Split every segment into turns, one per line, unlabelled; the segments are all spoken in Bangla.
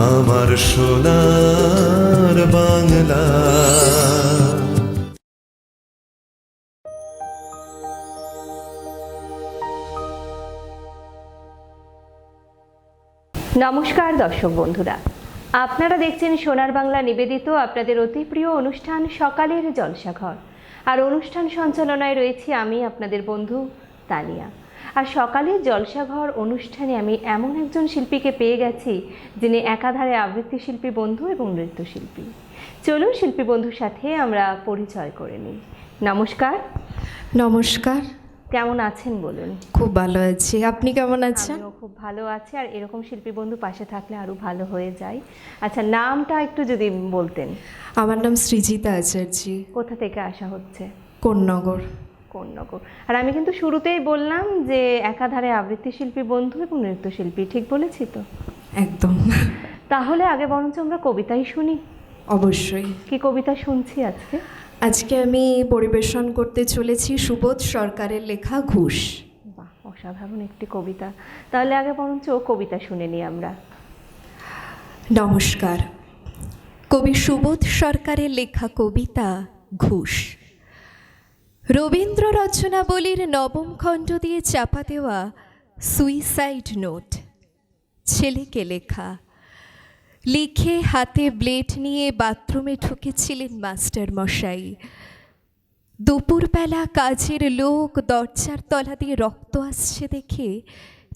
আমার সোনার বাংলা।
নমস্কার দর্শক বন্ধুরা, আপনারা দেখছেন সোনার বাংলা নিবেদিত আপনাদের অতি প্রিয় অনুষ্ঠান সকালের জলসাঘর। আর অনুষ্ঠান সঞ্চালনায় রয়েছি আমি আপনাদের বন্ধু তানিয়া। আর সকালের জলসাঘর অনুষ্ঠানে আমি এমন একজন শিল্পীকে পেয়ে গেছি যিনি একাধারে আবৃত্তি শিল্পী বন্ধু এবং নৃত্যশিল্পী। চলুন শিল্পী বন্ধুর সাথে আমরা পরিচয় করে নিই। নমস্কার।
নমস্কার।
কেমন আছেন বলুন?
খুব ভালো আছি, আপনি কেমন আছেন?
আমিও খুব ভালো আছি, আর এরকম শিল্পী বন্ধু পাশে থাকলে আরও ভালো হয়ে যায়। আচ্ছা, নামটা একটু যদি বলতেন।
আমার নাম সৃজিতা আচার্য।
কোথা থেকে আসা হচ্ছে?
কোন্নগর।
কোন্নগর। আর আমি কিন্তু শুরুতেই বললাম যে একাধারে আবৃত্তি শিল্পী বন্ধু এবং নৃত্যশিল্পী, ঠিক বলেছি তো?
একদম।
তাহলে আগে বরঞ্চ আমরা কবিতাই শুনি।
অবশ্যই।
কি কবিতা শুনছি আজকে?
আজকে আমি পরিবেশন করতে চলেছি সুবোধ সরকারের লেখা ঘুষ।
বাহ, অসাধারণ একটি কবিতা। তাহলে আগে বরঞ্চ কবিতা শুনে নিই আমরা।
নমস্কার। কবি সুবোধ সরকারের লেখা কবিতা ঘুষ। রবীন্দ্র রচনাবলীর নবম খণ্ড দিয়ে চাপা দেওয়া সুইসাইড নোট। ছেলেকে লেখা। লিখে হাতে ব্লেড নিয়ে বাথরুমে ঢুকেছিলেন মাস্টার মশাই। দুপুরবেলা কাজের লোক দরজার তলা দিয়ে রক্ত আসছে দেখে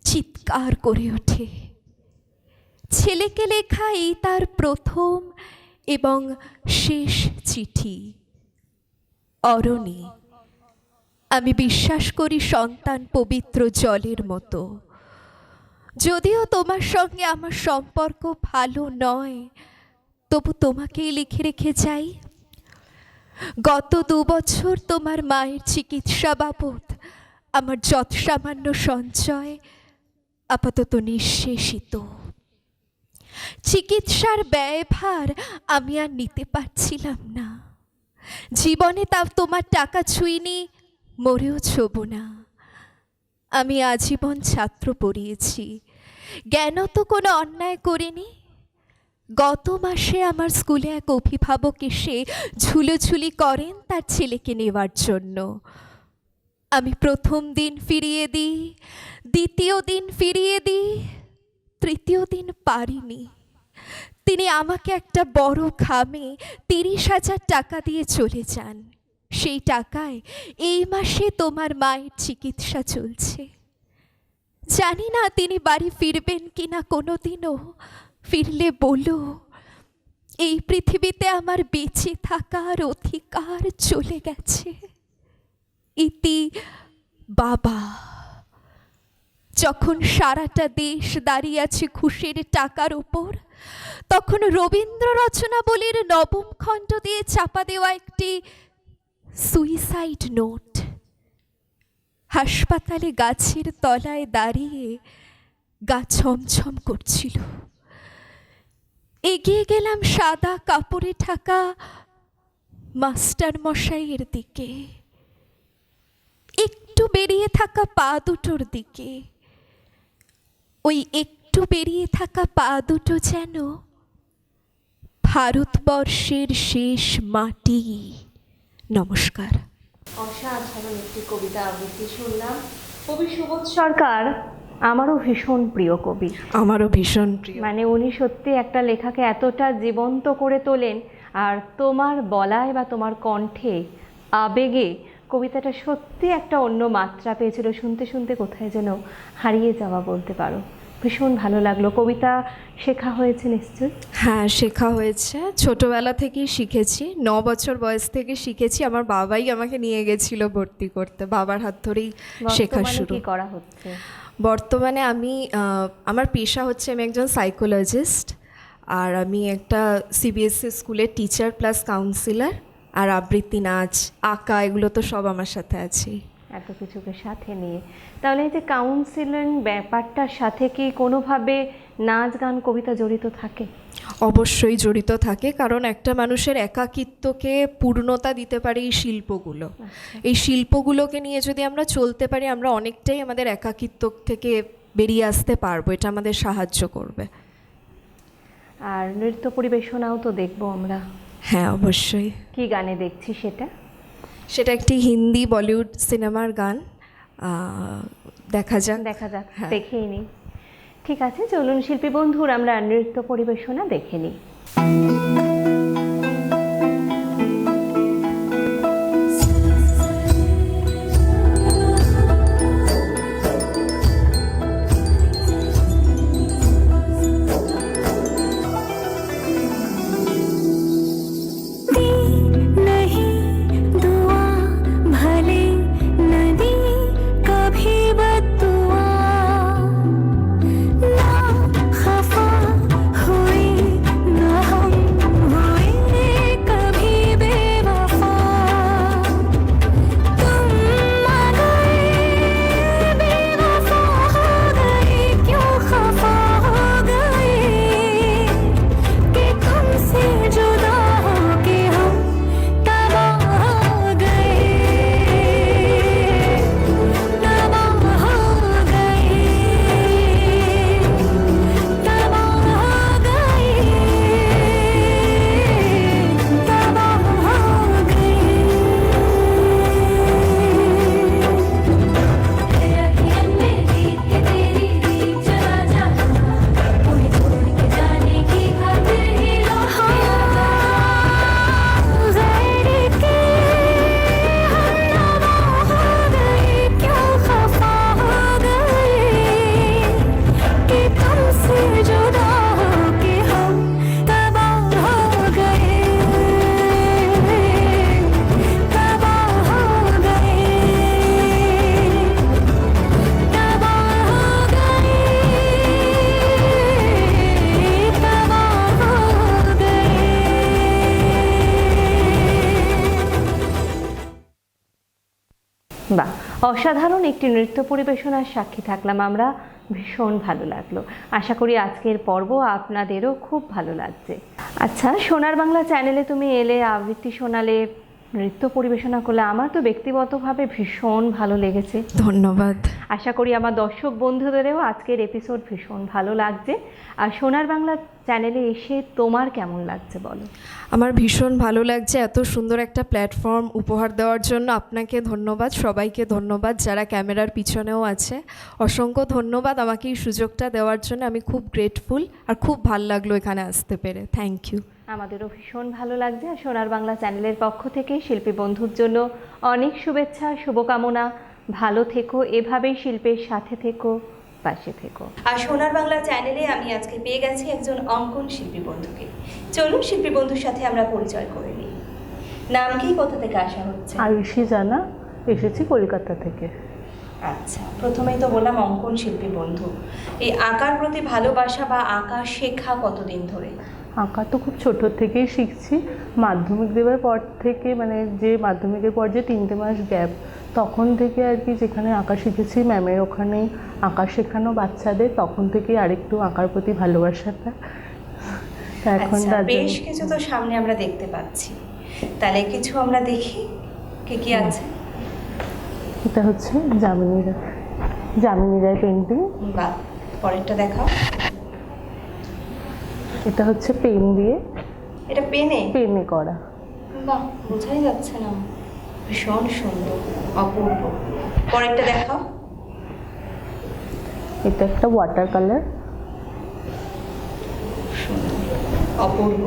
চিৎকার করে ওঠে। ছেলেকে লেখা এই তার প্রথম এবং শেষ চিঠি। অরণি, আমি বিশ্বাস করি সন্তান পবিত্র জলের মতো। যদিও তোমার সঙ্গে আমার সম্পর্ক ভালো নয়, তবু তোমাকেই লিখে রেখে যাই। গত 2 বছর তোমার মায়ের চিকিৎসা বাবদ আমার যৎ সামান্য সঞ্চয় আপাতত নিঃশেষিত। চিকিৎসার ব্যয়ভার আমি আর নিতে পারছিলাম না। জীবনে তা তোমার টাকা ছুঁইনি, মরেও ছোব না। আমি আজীবন ছাত্র পড়িয়েছি, জ্ঞান তো কোনো অন্যায় করিনি। গত মাসে আমার স্কুলে এক অভিভাবক এসে ঝুলোঝুলি করেন তার ছেলেকে নেওয়ার জন্য। আমি প্রথম দিন ফিরিয়ে দিই, দ্বিতীয় দিন ফিরিয়ে দিই, তৃতীয় দিন পারিনি। তিনি আমাকে একটা বড় খামে 30,000 টাকা দিয়ে চলে যান। সেই টাকায় এই মাসে তোমার মায়ের চিকিৎসা চলছে। জানি না তিনি বাড়ি ফিরবেন কিনা কোনোদিনও। ফিরলে বলো, এই পৃথিবীতে আমার বেঁচে থাকার অধিকার চলে গেছে। ইতি বাবা। যখন সারাটা দেশ দাঁড়িয়ে আছে ঘুষের টাকার উপর, তখন রবীন্দ্র রচনাবলীর নবম খণ্ড দিয়ে চাপা দেওয়া একটি সুইসাইড নোট। হাসপাতালে গাছের তলায় দাঁড়িয়ে গা ছমছম করছিল। এগিয়ে গেলাম সাদা কাপড়ে ঢাকা মাস্টার মশাইয়ের দিকে, একটু বেরিয়ে থাকা পা দুটোর দিকে। ওই একটু বেরিয়ে থাকা পা দুটো যেন ভারতবর্ষের শেষ মাটি। নমস্কার।
অসাধারণ একটি কবিতা আবৃত্তি শুনলাম। কবি সুবোধ সরকার আমারও ভীষণ প্রিয় কবি।
আমারও ভীষণ প্রিয়।
মানে উনি সত্যি একটা লেখাকে এতটা জীবন্ত করে তোলেন, আর তোমার বলায় বা তোমার কণ্ঠে আবেগে কবিতাটা সত্যি একটা অন্য মাত্রা পেয়েছিল। শুনতে শুনতে কোথায় যেন হারিয়ে যাওয়া বলতে পারো। ভীষণ ভালো লাগলো। কবিতা শেখা হয়েছে নিশ্চয়?
হ্যাঁ, শেখা হয়েছে। ছোটবেলা থেকেই শিখেছি, 9 বছর বয়স থেকে শিখেছি। আমার বাবাই আমাকে নিয়ে গেছিল ভর্তি করতে, বাবার হাত ধরেই শেখা শুরু।
কি করা হচ্ছে
বর্তমানে? আমি আমার পেশা হচ্ছে, আমি একজন সাইকোলজিস্ট, আর আমি একটা সিবিএসসি স্কুলের টিচার প্লাস কাউন্সিলর। আর আবৃত্তি, নাচ, আঁকা, এগুলো তো সব আমার সাথে আছে।
এত কিছুকে সাথে নিয়ে, তাহলে এই যে কাউন্সিলিং ব্যাপারটার সাথে কি কোনোভাবে নাচ, গান, কবিতা জড়িত থাকে?
অবশ্যই জড়িত থাকে, কারণ একটা মানুষের একাকিত্বকে পূর্ণতা দিতে পারে এই শিল্পগুলো। এই শিল্পগুলোকে নিয়ে যদি আমরা চলতে পারি, আমরা অনেকটাই আমাদের একাকিত্ব থেকে বেরিয়ে আসতে পারবো। এটা আমাদের সাহায্য করবে।
আর নৃত্য পরিবেশনাও তো দেখবো আমরা।
হ্যাঁ, অবশ্যই।
কি গানে দেখছি সেটা?
সেটা একটি হিন্দি বলিউড সিনেমার গান। দেখা যাক।
দেখা যাক,
হ্যাঁ।
দেখেই নিই। ঠিক আছে, চলুন শিল্পী বন্ধুর আমরা নৃত্য পরিবেশনা দেখে নিই। বাহ, অসাধারণ একটি নৃত্য পরিবেশনার সাক্ষী থাকলাম আমরা। ভীষণ ভালো লাগলো। আশা করি আজকের পর্ব আপনাদেরও খুব ভালো লাগছে। আচ্ছা, সোনার বাংলা চ্যানেলে তুমি এলে, আবৃত্তি শোনালে, নৃত্য পরিবেশনা করলে, আমার তো ব্যক্তিগতভাবে ভীষণ ভালো লেগেছে।
ধন্যবাদ।
আশা করি আমার দর্শক বন্ধুদেরও আজকের এপিসোড ভীষণ ভালো লাগছে। আর সোনার বাংলা চ্যানেলে এসে তোমার কেমন লাগছে বলো?
আমার ভীষণ ভালো লাগছে। এত সুন্দর একটা প্ল্যাটফর্ম উপহার দেওয়ার জন্য আপনাকে ধন্যবাদ, সবাইকে ধন্যবাদ যারা ক্যামেরার পিছনেও আছে। অসংখ্য ধন্যবাদ আমাকে এই সুযোগটা দেওয়ার জন্য। আমি খুব গ্রেটফুল, আর খুব ভালো লাগলো এখানে আসতে পেরে। Thank you.
আমাদেরও ভীষণ ভালো লাগছে। আর সোনার বাংলা চ্যানেলের পক্ষ থেকে শিল্পী বন্ধুর জন্য অনেক শুভেচ্ছা, শুভকামনা। ভালো থেকো, এভাবেই শিল্পের সাথে থেকো, পাশে থেকো। আর সোনার বাংলা চ্যানেলে আমি আজকে পেয়ে গেছি একজন অঙ্কন শিল্পী বন্ধুকে। চলুন শিল্পী বন্ধুর সাথে আমরা পরিচয় করে নিই। নাম কি, কোথা থেকে আসা হচ্ছে?
আয়ুষী জানা, এসেছি কলকাতা থেকে।
আচ্ছা, প্রথমেই তো বললাম অঙ্কন শিল্পী বন্ধু। এই আঁকার প্রতি ভালোবাসা বা আঁকা শেখা কতদিন ধরে?
আঁকা তো খুব ছোটোর থেকেই শিখছি। মাধ্যমিক দেওয়ার পর থেকে, মানে যে মাধ্যমিকের পর যে 3টে মাস গ্যাপ, তখন থেকে আর কি যেখানে আঁকা শিখেছি ম্যামের ওখানেই আঁকা শেখানো বাচ্চাদের, তখন থেকেই আরেকটু আঁকার প্রতি ভালোবাসাটা। এখন
আচ্ছা, বেশ কিছু তো সামনে আমরা দেখতে পাচ্ছি, তাহলে কিছু আমরা দেখি কি কি আছে।
এটা হচ্ছে যামিনী রায় পেন্টিং।
বাহ, পরেরটা দেখাও।
এটা হচ্ছে পেন দিয়ে,
এটা পেনে
করা।
বাহ, বোঝাই যাচ্ছে না, ভীষণ সুন্দর, অপূর্ব। পরেরটা দেখাও।
এটা একটা ওয়াটার কালার,
সুন্দর, অপূর্ব।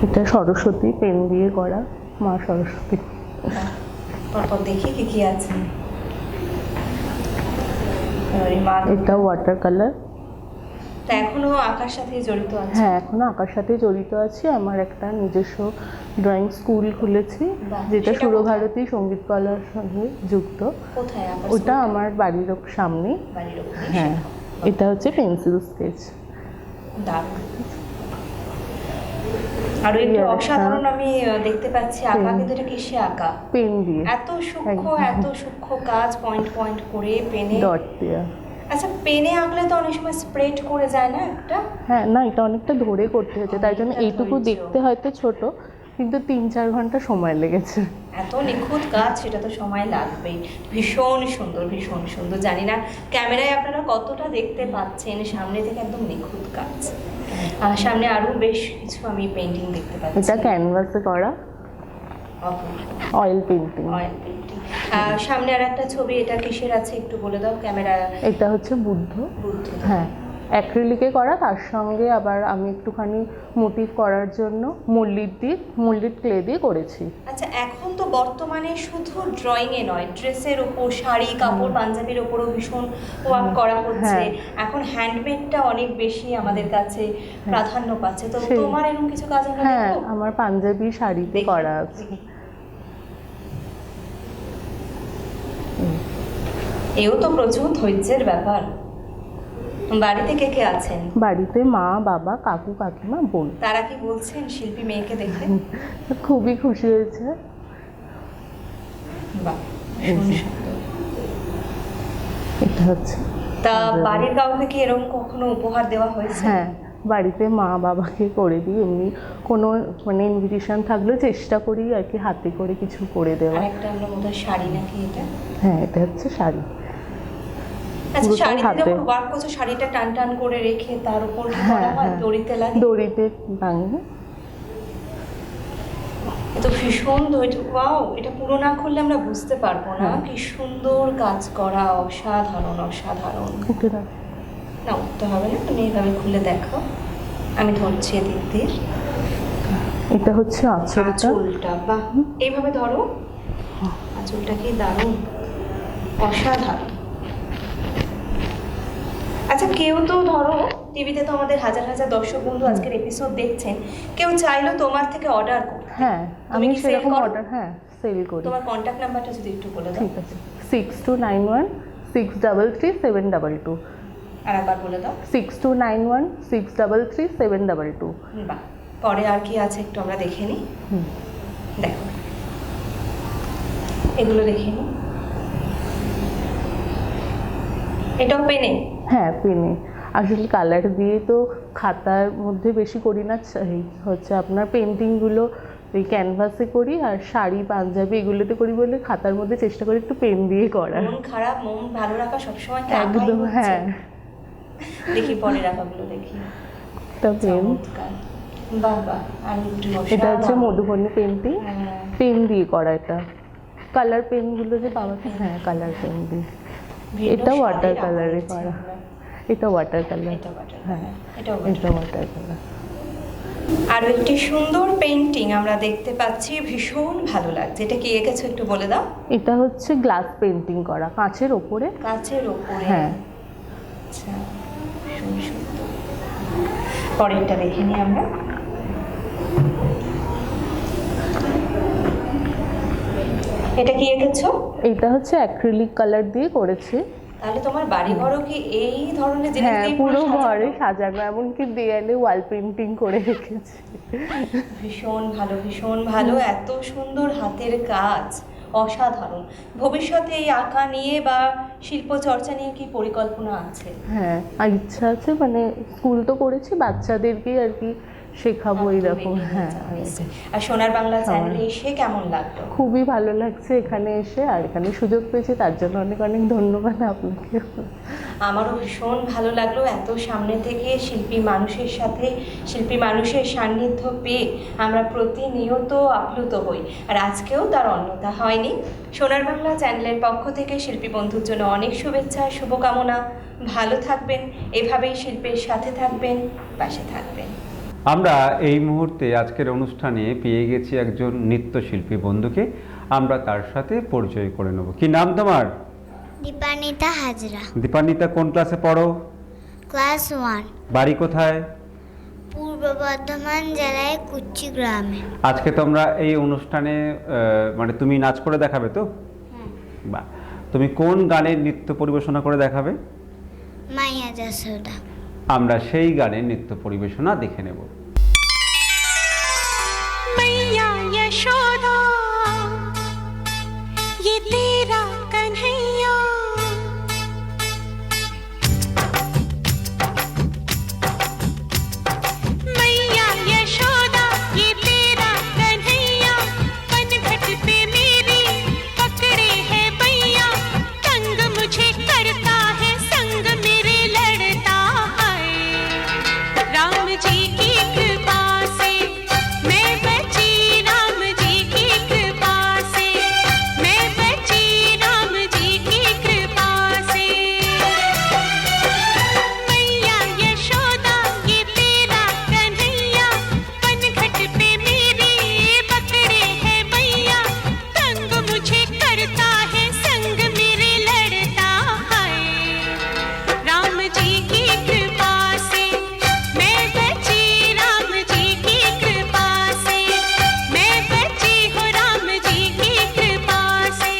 এটা সরস্বতী, পেন দিয়ে করা, মা সরস্বতী।
বাহ, পরপর দেখি কি কি আছে।
এটা ওয়াটার কালার।
তা এখনো আঁকার সাথে জড়িত আছে?
হ্যাঁ, এখনো আঁকার সাথে জড়িত আছি। আমার একটা নিজস্ব ড্রয়িং স্কুল খুলেছি, যেটা
সেটা
সুরভারতী সঙ্গীত কলার সঙ্গে যুক্ত।
কোথায় আঁকার
ওটা
স্কুলটা?
আমার বাড়ির সামনে।
বাড়ির ওখানে?
হ্যাঁ, এটা হচ্ছে পেন্সিল স্কেচ।
দারুণ। আর একটু অসাধারণ আমি দেখতে পাচ্ছি আঁকা, কিন্তু এটা কিসে আঁকা?
পেন দিয়ে,
এত সূক্ষ্ম কাজ, পয়েন্ট পয়েন্ট করে পেনে।
ডট দেওয়া।
আচ্ছা, পেনে আঁকলে তো অনেক সময় স্প্রেড করে যায় না একটা?
হ্যাঁ, না, এটা অনেকটা ধরে করতে হচ্ছে, তাই জন্য
অনেকটা
এইটুকু
ধৈর্য।
দেখতে হয়তো ছোট, কিন্তু 3-4 ঘন্টা সময় লেগেছে।
এত নিখুঁত কাজ, সেটা তো সময় লাগবেই। ভীষণ সুন্দর, ভীষণ সুন্দর। জানি না ক্যামেরায় আপনারা কতটা দেখতে পাচ্ছেন, সামনে থেকে একদম নিখুঁত কাজ। সামনে আরো বেশ কিছু আমি পেন্টিং দেখতে পাচ্ছি।
এটা ক্যানভাসে করা অয়েল পেন্টিং।
Oil painting. সামনে আর একটা ছবি, এটা কিসের আছে একটু বলে দাও ক্যামেরা।
এটা হচ্ছে বুদ্ধ।
বুদ্ধ।
হ্যাঁ, অ্যাক্রিলিকে করা, তার সঙ্গে আবার আমি একটুখানি মোটিভ করার জন্য মল্লিট ক্লে দিয়ে করেছি।
আচ্ছা, এখন তো বর্তমানে শুধু ড্রয়িংয়ে নয়, ড্রেসের ওপর, শাড়ি কাপড় পাঞ্জাবির ওপরও ভীষণ ওয়ার্ক করা হচ্ছে। এখন হ্যান্ডমেডটা অনেক বেশি আমাদের কাছে প্রাধান্য পাচ্ছে। তো তোমার এরকম কিছু কাজ আমরা
হ্যাঁ,
দেখবো?
আমার পাঞ্জাবি শাড়িতে
দেখি,
করা আছে।
দেখি। এও তো প্রচুর ধৈর্যের ব্যাপার। বাড়িতে কে কে আছেন?
বাড়িতে মা, বাবা, কাকু, কাকিমা, বোন।
তারা কি বলছেন শিল্পী মেয়েকে দেখে?
খুবই খুশি হয়েছে।
বাহ, ভীষণ সুন্দর।
এটা হচ্ছে
তা বাড়ির কাউকে কি এরকম কখনো উপহার দেওয়া হয়েছে?
হ্যাঁ, বাড়িতে মা বাবাকে করে দিই। এমনি কোনো মানে ইনভিটেশন থাকলে চেষ্টা করি আর কি হাতে করে কিছু করে দেওয়া।
আর একটা আমরা মতো শাড়ি নাকি এটা?
হ্যাঁ, এটা হচ্ছে শাড়ি।
আচ্ছা,
পুরোটাই
শাড়িতে
হাতে।
যখন ওয়ার্ক করছো, শাড়িটা টান টান করে রেখে তার উপর কি
হ্যাঁ,
করা হয়?
হ্যাঁ।
দড়িতে লাগে?
দড়িতে টাঙিয়ে।
এ তো ভীষণ ধৈর্য। ওয়াও, এটা পুরো না করলে আমরা বুঝতে পারবো না কি সুন্দর কাজ করা। অসাধারণ, অসাধারণ।
একটু রাখ।
না, উঠতে হবে না, তুমি এইভাবে খুলে দেখো, আমি ধরছি এদিক দিয়ে।
এটা হচ্ছে আঁচলটা।
আঁচলটা, বাহ, এইভাবে ধরো। আঁচলটা কি দারুণ, অসাধারণ। আচ্ছা, কেউ তো ধরো টিভিতে তো আমাদের হাজার হাজার দর্শক বন্ধু আজকের এপিসোড দেখছেন, কেউ চাইলো তোমার থেকে অর্ডার করতে,
হ্যাঁ, আমি
কি sell
সেরকম
করো?
অর্ডার সেল করি।
তোমার কন্ট্যাক্ট নাম্বারটা যদি একটু বলে দাও।
ঠিক আছে, 6291633722।
আর একবার বলে দাও।
6291633722।
বাহ, পরে আর কি আছে একটু আমরা দেখে নিই। দেখো, এগুলো দেখে নিই। এটাও পেনে?
হ্যাঁ, পেনে। আসলে কালার দিয়ে তো খাতার মধ্যে বেশি করি না, এই হচ্ছে আপনার পেন্টিংগুলো ওই ক্যানভাসে করি, আর শাড়ি পাঞ্জাবি এগুলোতে করি বলে খাতার মধ্যে চেষ্টা করি একটু পেন দিয়ে করার।
মন খারাপ, মন ভালো রাখা সবসময় তো
একদম,
আঁকাই হচ্ছে।
হ্যাঁ।
দেখি পরে রাখাগুলো দেখি।
তা পেন।
চমৎকার। বাহ বাহ, আর একটু
এটা হচ্ছে
অসাধারণ।
মধুবনী পেন্টিং,
হ্যাঁ।
পেন দিয়ে করা। এটা কালার পেনগুলো যে পাওয়াতে, হ্যাঁ, কালার পেন দিয়ে।
ভিন্ন
এটা
স্বাদের
ওয়াটার
আঁকা
কালারে
হচ্ছে
করা।
আমরা।
এটা ওয়াটার কালার।
এটা water
হ্যাঁ,
color, এটাও
এটা ওয়াটার কালার।
আরো একটি সুন্দর পেন্টিং আমরা দেখতে পাচ্ছি, ভীষণ ভালো লাগছে। এটা কি এঁকেছো একটু বলে দাও।
এটা হচ্ছে গ্লাস পেন্টিং করা কাঁচের ওপরে।
কাঁচের ওপরে?
হ্যাঁ।
আচ্ছা, ভীষণ সুন্দর। পরেরটা দেখে নিই আমরা। এটা কি এঁকেছো?
এটা হচ্ছে অ্যাক্রিলিক কালার দিয়ে করেছি।
তাহলে তোমার বাড়ি ঘরও কি এই ধরনের জিনিস
হ্যাঁ,
দিয়ে
পুরো
সাজানো?
ঘরে সাজানো, এমনকি দেয়ালে ওয়াল পেন্টিং করে রেখেছি।
ভীষণ ভালো, ভীষণ ভালো। এত সুন্দর হাতের কাজ, অসাধারণ। ভবিষ্যতে এই আঁকা নিয়ে বা শিল্প চর্চা নিয়ে কি পরিকল্পনা আছে?
হ্যাঁ, আর ইচ্ছা আছে, মানে স্কুল তো করেছি, বাচ্চাদেরকেই আর কি শেখাবো এইরকম। হ্যাঁ,
আর সোনার বাংলা চ্যানেলে এসে কেমন লাগলো?
খুবই ভালো লাগছে এখানে এসে, আর এখানে সুযোগ পেয়েছি তার জন্য অনেক অনেক ধন্যবাদ আপনাকে।
আমারও ভীষণ ভালো লাগলো। এত সামনে থেকে শিল্পী মানুষের সাথে শিল্পী মানুষের সান্নিধ্য পেয়ে আমরা প্রতিনিয়ত আপ্লুত হই, আর আজকেও তার অন্যথা হয়নি। সোনার বাংলা চ্যানেলের পক্ষ থেকে শিল্পী বন্ধুর জন্য অনেক শুভেচ্ছা, শুভকামনা। ভালো থাকবেন, এভাবেই শিল্পের সাথে থাকবেন, পাশে থাকবেন।
আমরা এই মুহূর্তে আজকের অনুষ্ঠানে পেয়ে গেছি একজন নৃত্যশিল্পী বন্ধুকে। আমরা তার সাথে পরিচয় করে নেব। কি নাম তোমার?
দীপানিতা হাজরা,
দীপান্বিতা কোন ক্লাসে পড়ো?
ক্লাস 1,
বাড়ি কোথায়?
পূর্ব বর্ধমান জেলায় কুচ্চি গ্রামে।
আজকে তোমরা এই অনুষ্ঠানে মানে তুমি নাচ করে দেখাবে তো? বাহ, তুমি কোন গানের নৃত্য পরিবেশনা করে দেখাবে?
মাইয়া যশোদা।
আমরা সেই গানের নৃত্য পরিবেশনা দেখে নেব।
मैया यशोदा ये तेरा कन्हैया, मैया यशोदा ये तेरा कन्हैया। जी की कृपा से, मैं बची राम जी की कृपा से, मैं बची हूँ राम जी की कृपा से।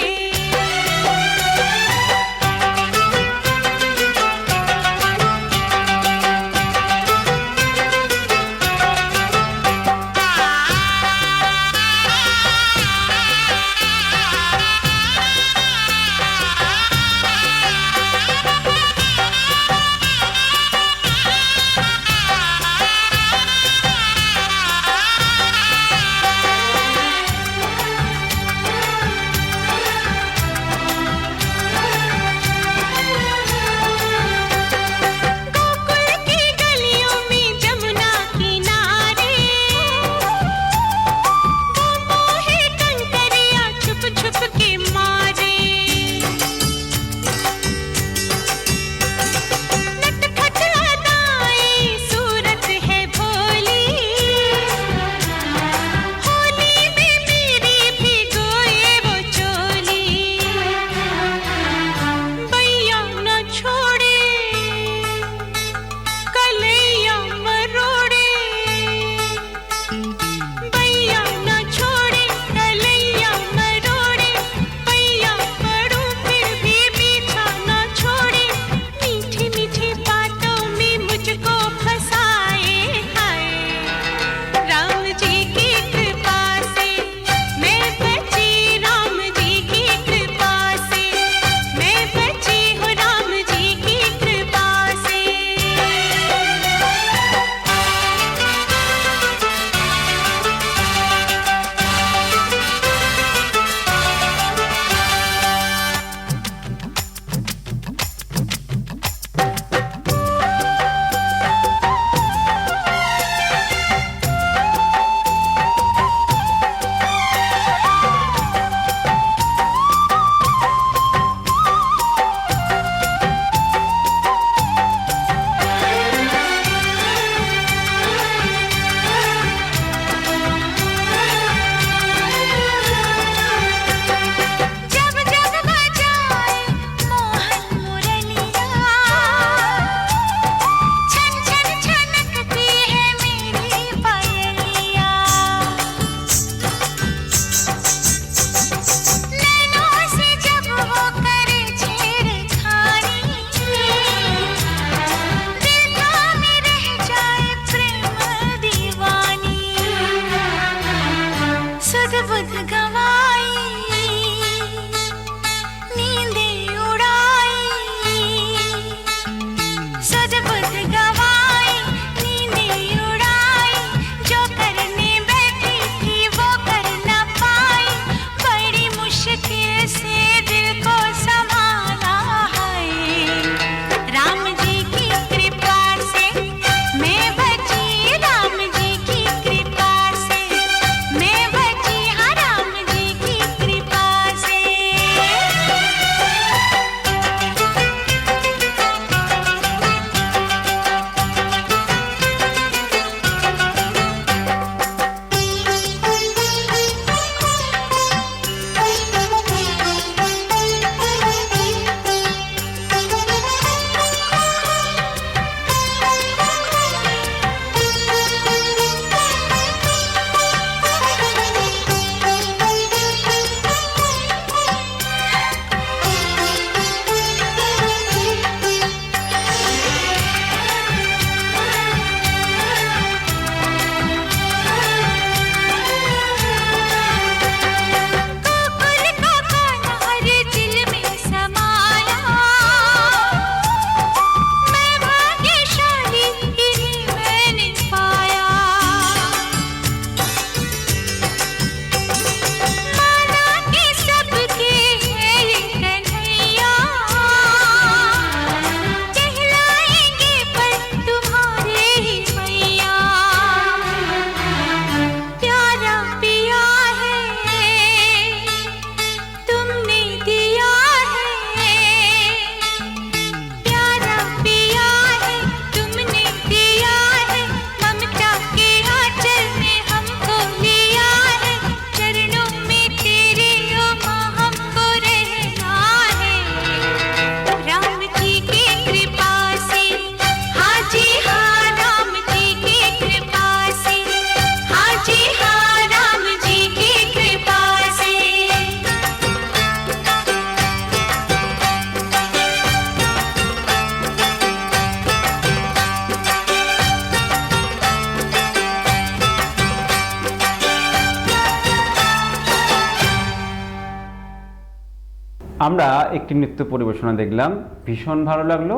আমরা একটি নৃত্য পরিবেশনা দেখলাম, ভীষণ ভালো লাগলো।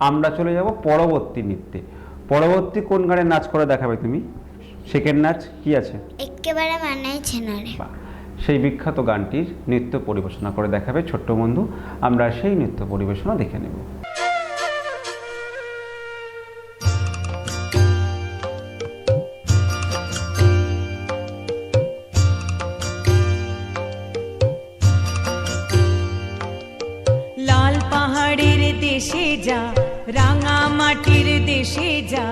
আমরা চলে যাব পরবর্তী নৃত্যে। পরবর্তী কোন গানে নাচ করে দেখাবে তুমি? সেকেন্ড নাচ কি আছে?
একেবারে মানাই ছেনারে।
বাহ, সেই বিখ্যাত গানটির নৃত্য পরিবেশনা করে দেখাবে ছোট্ট বন্ধু। আমরা সেই নৃত্য পরিবেশনা দেখে নেব।
লাল পাহাড়ের দেশে যা, রাঙা মাটির দেশে যা,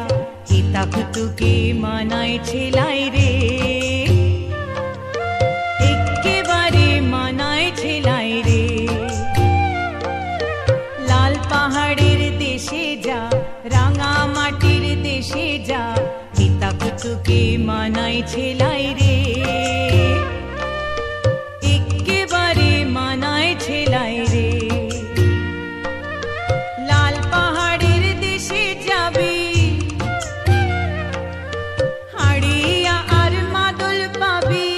হিতাকুতুকে মানায় ছেলাই রে, একেবারে মানায় ছেলাই রে। লাল পাহাড়ের দেশে যা, রাঙা মাটির দেশে যা, হিতাকুতুকে মানায় ছেলাই রে, একেবারে মানায় ছেলাই রে। লাল পাহাড়ের দেশে যাবি, হাড়িয়া আর মাদল পাবি।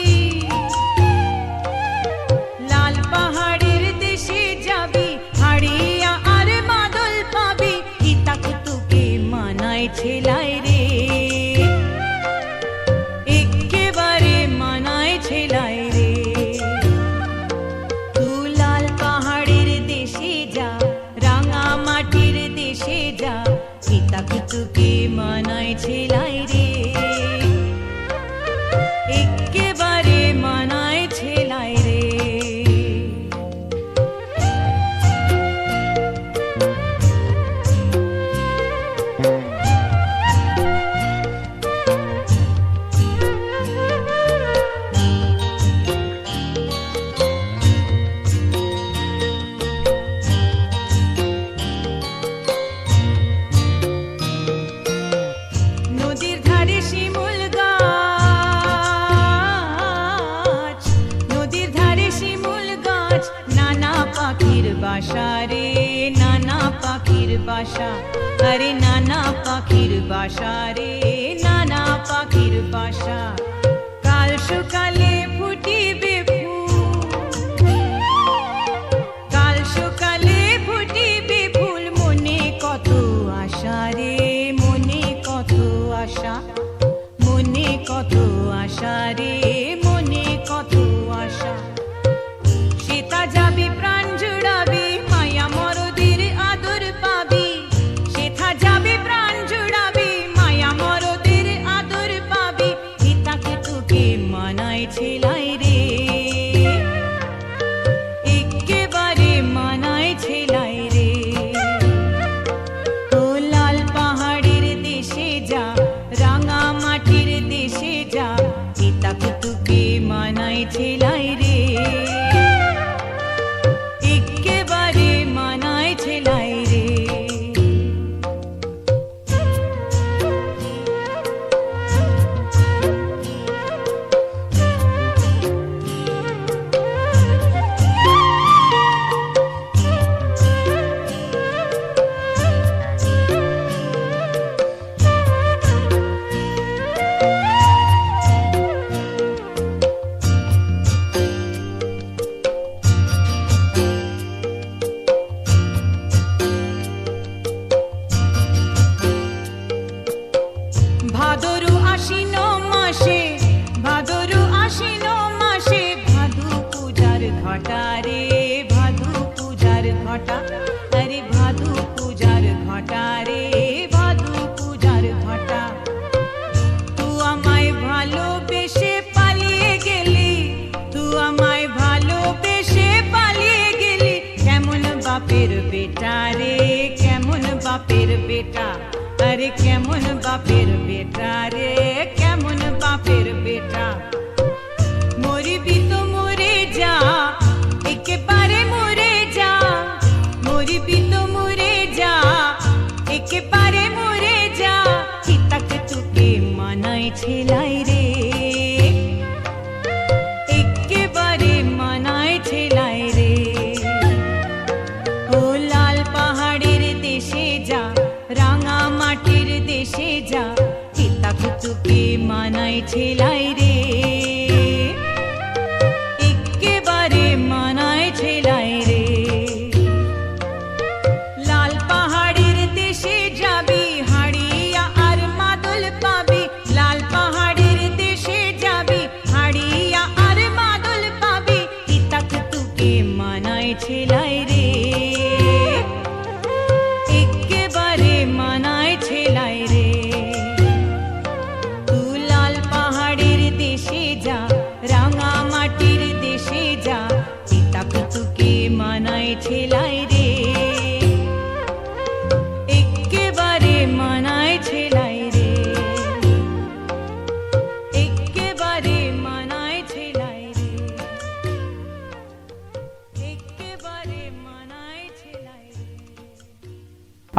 লাল পাহাড়ের দেশে যাবি, হাড়িয়া আর মাদল পাবি, হিতাকুতুকে মানায় ছেলাই রে, একেবারে মানায় ছেলাই রে। তুই লাল পাহাড়ের দেশে যা, রাঙা মাটির দেশে যা, হিতাকুতুকে মানায় ছেলাই রে, একেবারে মানায় ছেলাই রে। নদীর ধারে শিমুল গাছ, নদীর ধারে শিমুল গাছ, নানা পাখির বাসা রে, নানা পাখির বাসা, আরে নানা পাখির বাসা রে, নানা পাখির বাসা। কাল সকালে ফুটিবে ফুল, কাল সকালে ফুটিবে ফুল, মনে কত আশা রে, মনে কত আশা, মনে কত আশা রে, মনে কত আশা। সীতা যাবি প্রাণ জুড়াবি, মায়া মরদের আদর পাবি। সীতা যাবি প্রাণ জুড়াবি, মায়া মরদের আদর পাবি, হিতাকুতুকে মানায় ছেলাই রে, একেবারে মানায় ছেলাই রে। ও লাল পাহাড়ের দেশে যা, রাঙা মাটির দেশে যা, হিতাকুতুকে মানায় ছেলাই রে, একেবারে মানায় ছেলাই রে। ভাদরু আশ্বিন মাসে, ভাদরু আশ্বিন মাসে, ভাদু পূজার ঘটা রে, ভাদু পূজার ঘটা, আরে ভাদু পূজার ঘটা রে, ভাদু পূজার ঘটা। তুই আমায় ভালোবেসে পালিয়ে গেলি, তুই আমায় ভালোবেসে পালিয়ে গেলি, কেমন বাপের বেটা রে, কেমন বাপের বেটা, আরে কেমন বাপের বেটা রে, কেমন বাপের বেটা। মরিবি তো মরে যা, একেবারে মরে যা, মরিবি তো মরে যা, একেবারে মরে যা, হিতাকুতুকে মানায় ছেলাই রে, একেবারে মানায় ছেলাই রে। ও লাল পাহাড়ের দেশে যা, রাঙা মাটির দেশে যা, হিতাকুতুকে মানায় ছেলাই রে, একেবারে মানায় ছেলাই রে।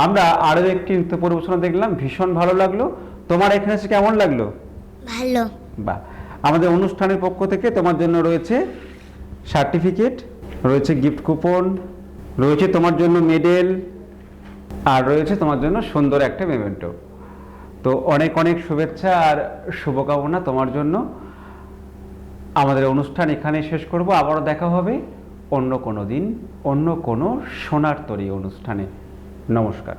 আমরা আরও একটি নৃত্য পরিবেশনা দেখলাম, ভীষণ ভালো লাগলো। তোমার এখানে এসে কেমন লাগলো?
ভালো।
বাহ। আমাদের অনুষ্ঠানের পক্ষ থেকে তোমার জন্য রয়েছে সার্টিফিকেট, রয়েছে গিফট কুপন, রয়েছে তোমার জন্য মেডেল, আর রয়েছে তোমার জন্য সুন্দর একটা মেমেন্টো। তো অনেক অনেক শুভেচ্ছা আর শুভকামনা তোমার জন্য। আমাদের অনুষ্ঠান এখানে শেষ করব, আবারও দেখা হবে অন্য কোনো দিন, অন্য কোনো সোনার তরী অনুষ্ঠানে। নমস্কার।